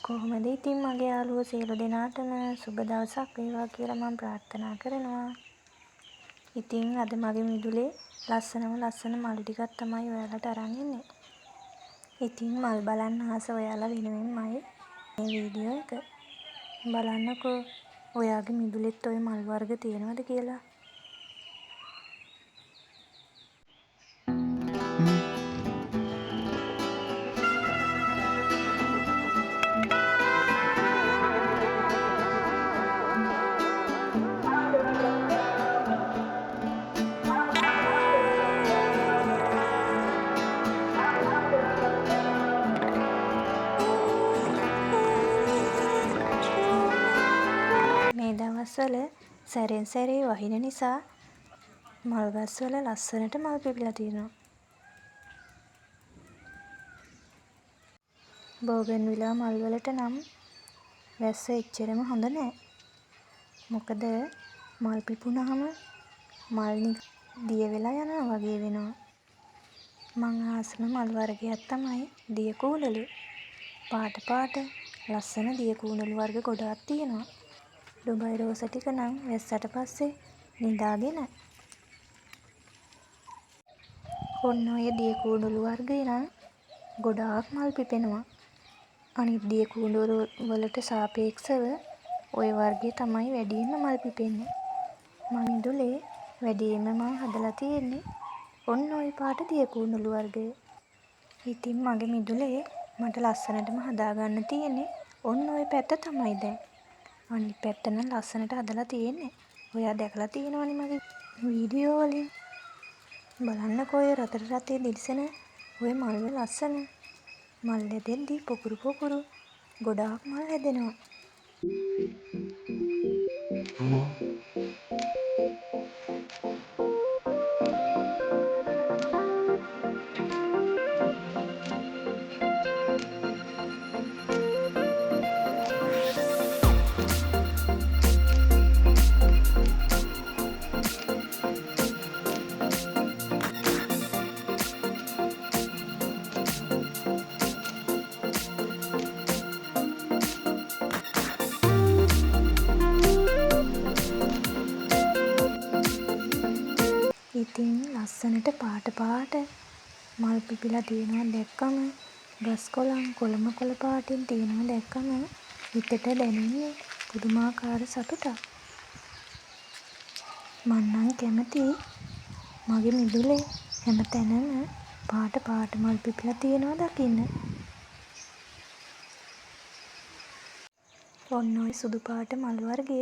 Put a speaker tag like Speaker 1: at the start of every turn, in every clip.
Speaker 1: කොහොමද ඉතින් මගේ යාළුවෝ සියලු දෙනාටම සුබ දවසක් වේවා කියලා මම ප්‍රාර්ථනා කරනවා. ඉතින් අද මගේ මිදුලේ ලස්සන මල් ටිකක් තමයි ඔයාලට අරන් එන්නේ. ඉතින් මල් බලන්න ආස ඔයාලා වෙනුවෙන්මයි මේ වීඩියෝ එක. බලන්නකෝ ඔයාගේ මිදුලෙත් ওই මල් වර්ග තියෙනවද කියලා. මේ දවස්වල සැරෙන් සැරේ වහින නිසා මල් ගස්වල ලස්සනට මල් පිපිලා තියෙනවා. බෝගන්විලා මල් වලට නම් වැස්ස එච්චරම හොඳ නෑ. මොකද මල් පිපුණාම මල් දිය වෙලා යනවා වගේ වෙනවා. මං ආසම මල් වර්ගයක් තමයි දිය කූණලු. පාට ලස්සන දිය කූණලු වර්ග ගොඩාක් තියෙනවා. ඩුබයි රෝස ටික නම් වැස්සට පස්සේ නිදාගෙන. ඔන්න ඔය දිය කූණලු වර්ගේ නම් ගොඩාක් මල් පිපෙනවා. අනිත් දිය කූණලු වලට සාපේක්ෂව ඔය වර්ගය තමයි වැඩියෙන්ම මල් පිපෙන්නේ. මං මිදුලේ වැඩියෙන්ම මං හදලා තියෙන්නේ ඔන්න ඔය පාට දිය කූණලු වර්ගය. ඉතින් මගේ මිදුලේ මට ලස්සනටම හදාගන්න තියෙන්නේ ඔන්න ඔය පැත්ත තමයි දැන්. අනිත් පැත්ත නම් ලස්සනට හදලා තියෙන්නේ. ඔයා දැකලා තියෙනවනේ මගේ වීඩියෝ වලින්. බලන්නකෝ ඔය රටේ දිලිසෙන ඔය මල් ලස්සන. මල් හැදෙද්දි පොකුරු ගොඩාක් මල් හැදෙනවා. ඉතින් ලස්සනට පාට මල් පිපිලා තියෙනවා දැක්කම ගස් කොළන් කොළ පාටින් තියෙනවා දැක්කම හිතට දැනෙන්නේ පුදුමාකාර සතුටක්. මං නම් කැමති මගේ මිදුලේ හැමතැනම පාට මල් පිපිලා තියෙනවා දකින්න. ඔන්න ඔය සුදු පාට මල් වර්ගය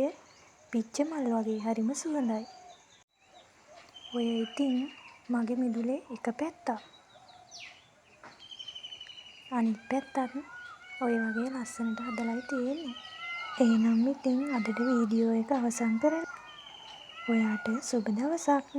Speaker 1: පිච්ච මල් වගේ හරිම සුවඳයි. ඔය ඉතින් මගේ මිදුලේ එක පැත්තක්. අනිත් පැත්තත් ඔය වගේ ලස්සනට හදලායි තියෙන්නේ. එහෙනම් ඉතින් අදට වීඩියෝ එක අවසන් කරනවා. ඔයාට සුබ දවසක්.